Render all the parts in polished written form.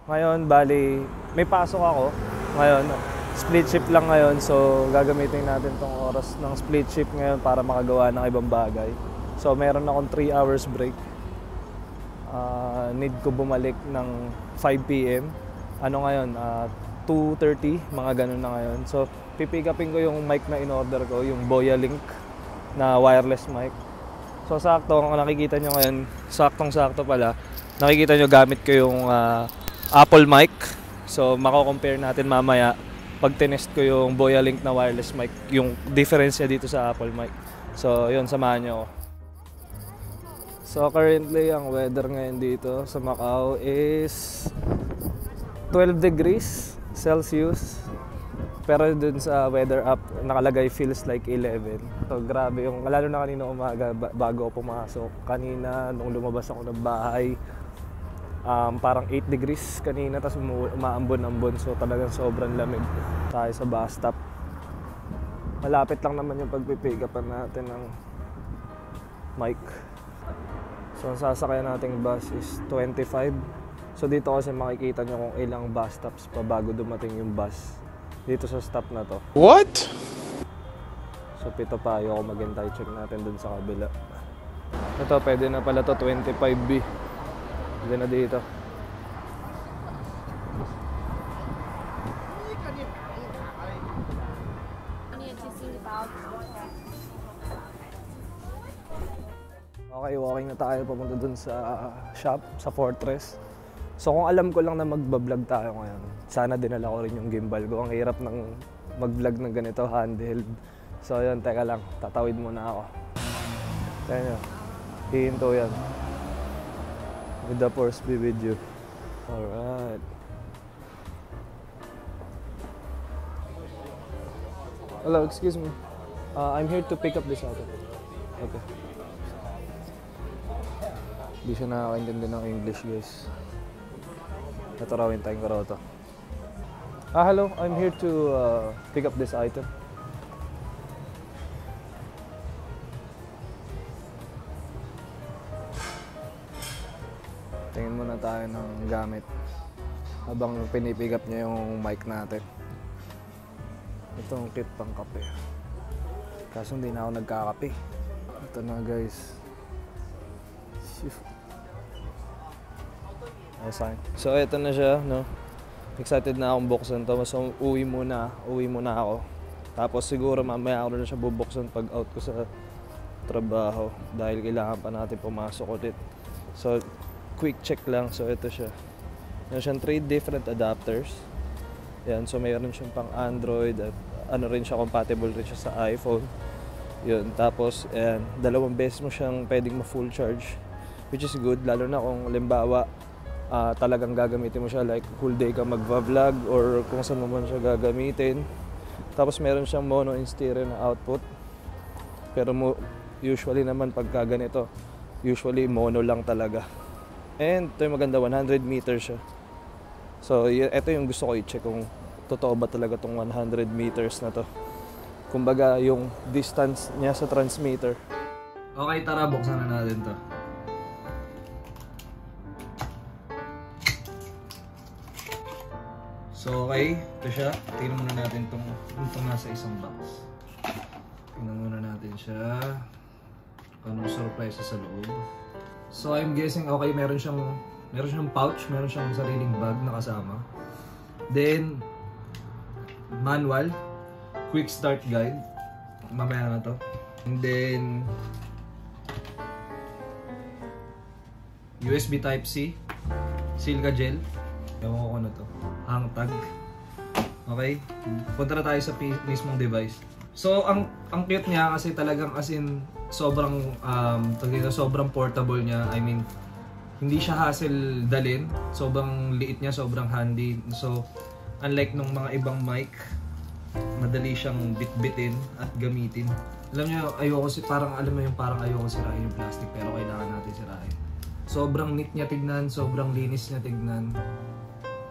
Ngayon, bali, may pasok ako. Ngayon, split shift lang ngayon. So, gagamitin natin tong oras ng split shift ngayon para makagawa ng ibang bagay. So, meron akong 3 hours break. Need ko bumalik ng 5 PM. Ano ngayon? 2:30, mga ganun na ngayon. So, pipick upin ko yung mic na in-order ko, yung Boya Link na wireless mic. So, sakto, kung nakikita nyo ngayon, saktong-sakto pala, nakikita nyo gamit ko yung Apple mic. So, mako-compare natin mamaya pag tinest ko yung Boya Link na wireless mic, yung difference niya dito sa Apple mic. So, yun, samahan nyo ako. So, currently, ang weather ngayon dito sa Macau is 12 degrees Celsius. Pero dun sa weather app, nakalagay feels like 11. So, grabe yung, lalo na kanina umaga, bago ako pumasok. Kanina, nung lumabas ako ng bahay, parang 8 degrees kanina, tapos umaambon-ambon. So, talagang sobrang lamig. Tayo sa bus stop. Malapit lang naman yung pagpipick upan natin ng mic. So, ang sasakyan nating bus is 25. So, dito kasi makikita nyo kung ilang bus stops pa bago dumating yung bus. Dito sa stop na to. What? So, pito pa. Ayoko maghintay. Check natin dun sa kabila. Ito, pwede na pala to. 25B. Pwede na dito. Okay, walking na tayo papunta dun sa shop, sa Fortress. So kung alam ko lang na magbablog tayo ngayon, sana dinala ko rin yung gimbal ko. Ang hirap ng mag-vlog ng ganito, handheld. So yun, teka lang, tatawid muna ako. Kaya nyo, hihinto yan. With the force be with you. Alright. Hello, excuse me. I'm here to pick up this item. Okay. Hindi siya nakakaintindi ng English, guys. Ito raw, hintayin ko raw ito. Hello, I'm here to pick up this item. Tingin muna tayo ng gamit habang pinipick up niya yung mic natin. Itong kit pang kape. Kaso hindi na ako nagkakape. Ito na, guys. So ito na siya, no? Excited na akong buksan to. So uwi muna ako. Tapos siguro mamaya ako na siya bubuksan pag out ko sa trabaho dahil kailangan pa natin pumasok ulit. So quick check lang. So ito siya. Meron siyang 3 different adapters. Yan, so mayroon siyang pang Android at ano rin siya, compatible rin siya sa iPhone. Yun, tapos ayan, 2 beses mo siyang pwedeng ma-full charge, which is good lalo na kung limbawa talagang gagamitin mo siya like whole day ka magva-vlog or kung saan mo man siya gagamitin. Tapos meron siyang mono and stereo na output. Pero usually naman pagka ganito, usually mono lang talaga. And ito yung maganda, 100 meters siya. So ito yung gusto ko i-check kung totoo ba talaga tong 100 meters na to. Kumbaga yung distance niya sa transmitter. Okay, tara, buksan na natin to. So okay, ito siya. Tingnan muna natin itong nasa isang box. Tingnan muna natin siya. Anong surprise sa loob. So I'm guessing okay, meron siyang pouch, meron siyang sariling bag na kasama. Then manual, quick start guide. Mamaya na to. And then USB Type-C, Silca gel. Ewan ko na to. Hang tag. Okay? Punta na tayo sa mismong device. So, ang cute niya kasi talagang as in sobrang sobrang portable niya. I mean, hindi siya hassle dalhin. Sobrang liit niya, sobrang handy. So, unlike nung mga ibang mic, madali siyang bitbitin at gamitin. Alam niyo, parang ayoko sirain yung plastic pero kailangan natin sirain. Sobrang neat niya tignan, sobrang linis niya tignan.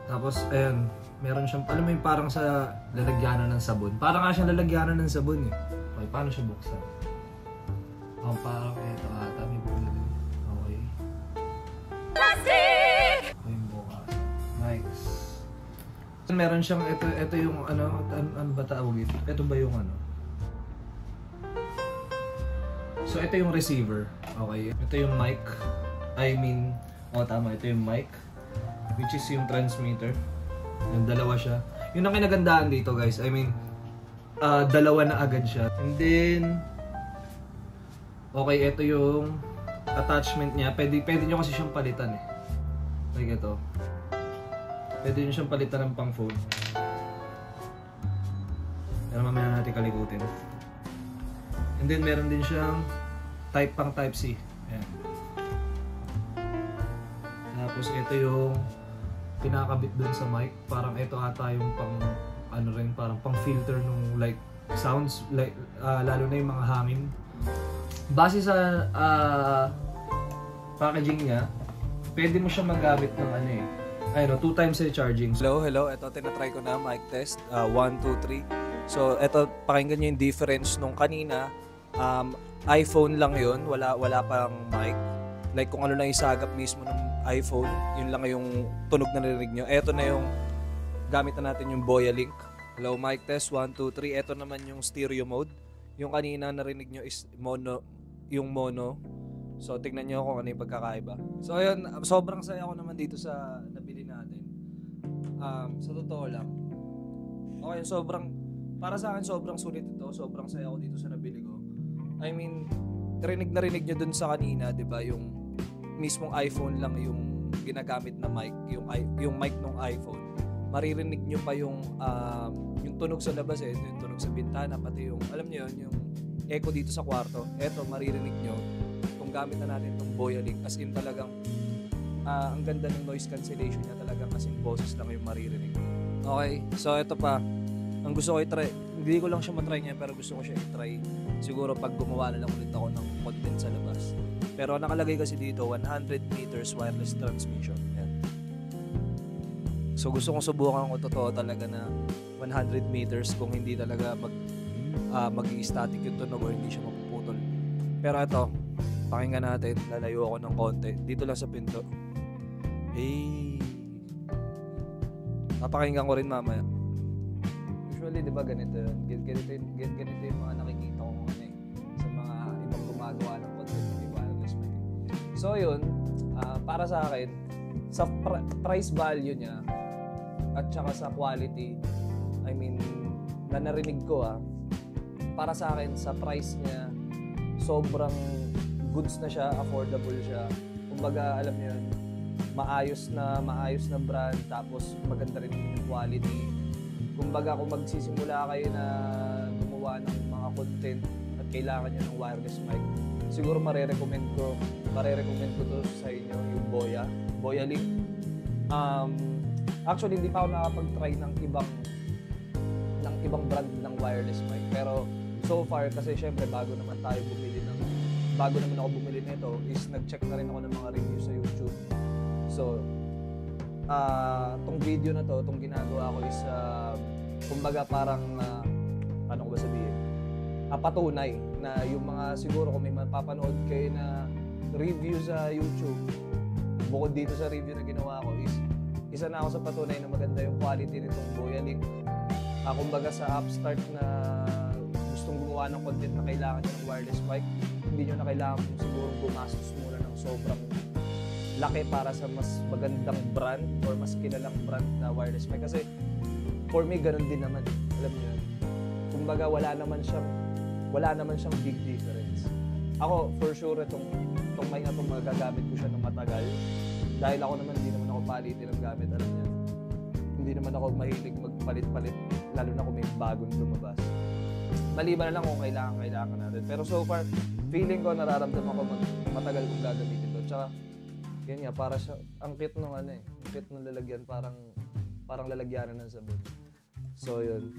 Tapos, ayan, meron siyang, alam mo yung parang sa lalagyanan ng sabon. Parang nga siyang lalagyanan ng sabon eh. Okay, paano siya buksan? Parang eto ata, may bulalo. Okay. Plastic! Okay, yung bukas. Right. Meron siyang, ito yung ano ba tawag ito? Ito ba yung ano? So ito yung receiver, okay? Ito yung mic, tama, ito yung mic, which is yung transmitter. Yung dalawa siya. Yun ang kinagandaan dito guys, dalawa na agad siya. And then, okay, ito yung attachment niya. Pwede nyo kasi siyang palitan eh. Like ito. Pwede nyo siyang palitan ng pang phone. Pero mamaya natin kalikutin. And then meron din siyang type C. Ayan. Tapos ito yung pinakabit dun sa mic. Parang ito ata yung pang parang pang filter nung like sounds, like lalo na yung mga hangin. Base sa packaging niya, pwede mo siya magamit ng 2 times recharging. Hello. Ito tinatry ko na mic test. 1, 2, 3. So, ito, pakinggan nyo yung difference nung kanina. iPhone lang yun, wala pang mic. Like kung ano lang isagap mismo ng iPhone, yun lang yung tunog na narinig nyo. Ito na yung gamit na natin yung Boya Link. Hello, mic test, 1, 2, 3. Ito naman yung stereo mode. Yung kanina narinig nyo is mono. So, tignan nyo kung ano yung pagkakaiba. So, ayun, sobrang saya ko naman dito sa nabili natin. Sa totoo lang. Okay, para sa akin, sobrang sulit ito. Sobrang saya ko dito sa nabili ko. Narinig nyo dun sa kanina, di ba? Yung mismong iPhone lang yung ginagamit na mic. Yung mic ng iPhone. Maririnig nyo pa yung tunog sa labas yung tunog sa bintana, pati yung, alam nyo yun, yung echo dito sa kwarto. Eto, maririnig nyo. Kung gamit na natin itong Boya Link, as in talagang, ang ganda ng noise cancellation niya talagang as in boses lang yung maririnig. Okay, so ito pa. Ang gusto ko i-try, hindi ko lang siya matry niya, pero gusto ko siya i-try siguro pag gumawa na lang ulit ako ng content sa labas. Pero nakalagay kasi dito 100 meters wireless transmission. Yan. So gusto kong subukan kung totoo talaga na 100 meters kung hindi talaga mag-i-static yung tunog o hindi siya mapuputol. Pero ito, pakinggan natin, lalayo ako ng konti dito lang sa pinto. Papakinggan ko rin mamaya. Usually, di ba ganito yun? Ganito yung mga nakikita ko sa mga ibang gumagawa ng content ng wireless mic. So yun, para sa akin, sa price value niya at saka sa quality, na narinig ko para sa akin, sa price niya, sobrang goods na siya, affordable siya. Kumbaga, alam niyo yun, maayos na brand, tapos maganda rin yung quality. Kumbaga, kung magsisimula kayo na gumawa ng mga content at kailangan nyo ng wireless mic, siguro marirecommend ko to sa inyo yung Boya Link. Actually, hindi pa ako nakapag-try ng ibang brand ng wireless mic, pero so far, kasi syempre bago naman ako bumili nito, is nag-check na rin ako ng mga reviews sa YouTube. So, tong video na to, tong ginagawa ko is kumbaga parang paano ko ba sabihin? Patunay na yung mga siguro kung may mapapanood kayo na review sa YouTube, bukod dito sa review na ginawa ko is isa na ako sa patunay na maganda yung quality nitong Boya Link. Kumbaga sa upstart na gustong gumawa ng content na kailangan nyo ng wireless mic, hindi nyo na kailangan siguro gumastos muna ng sobrang laki para sa mas magandang brand or mas kilalang brand na wireless mic. Kasi for me, ganun din naman. Alam niyo yun. Kumbaga, wala naman siyang big difference. Ako, for sure, itong mic na itong magagamit ko siya ng matagal. Dahil ako naman, hindi naman ako palitin ng gamit. Alam niyo, hindi naman ako mahilig magpalit-palit, lalo na kung may bagong lumabas. Maliban na lang kung kailangan natin. Pero so far, feeling ko, nararamdaman ko matagal kong gagamitin ito. Tsaka, yun nga, para siya, ang cute nung ang cute nung lalagyan, parang lalagyanan ng sabon. So, yun.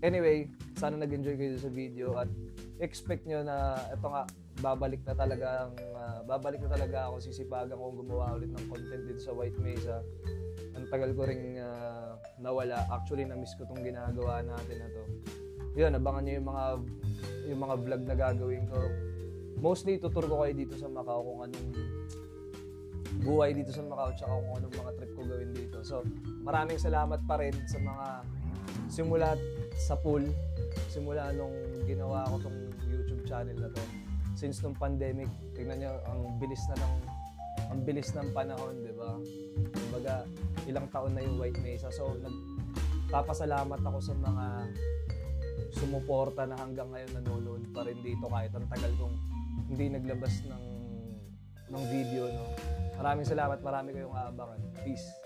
Anyway, sana nag-enjoy kayo sa video at expect nyo na ito nga, babalik na talaga ako, sisipagan kong gumawa ulit ng content dito sa White Mesa. Ang tagal ko ring nawala. Actually, na-miss ko tong ginagawa natin na to. Yun, abangan nyo yung mga vlog na gagawin ko. Mostly, tutur ko kayo dito sa Macau kung buhay dito sa Macau tsaka kung anong mga trip ko gawin dito. So, maraming salamat pa rin sa mga simula sa pool, simula nung ginawa ko tong YouTube channel na to. Since nung pandemic, tingnan nyo, ang bilis ng panahon, di ba? Kumbaga, ilang taon na yung White Mesa. So, nagpapasalamat ako sa mga sumuporta na hanggang ngayon nanonood pa rin dito kahit ang tagal kong hindi naglabas ng video, no? Maraming salamat, marami kayong aabangan. Peace.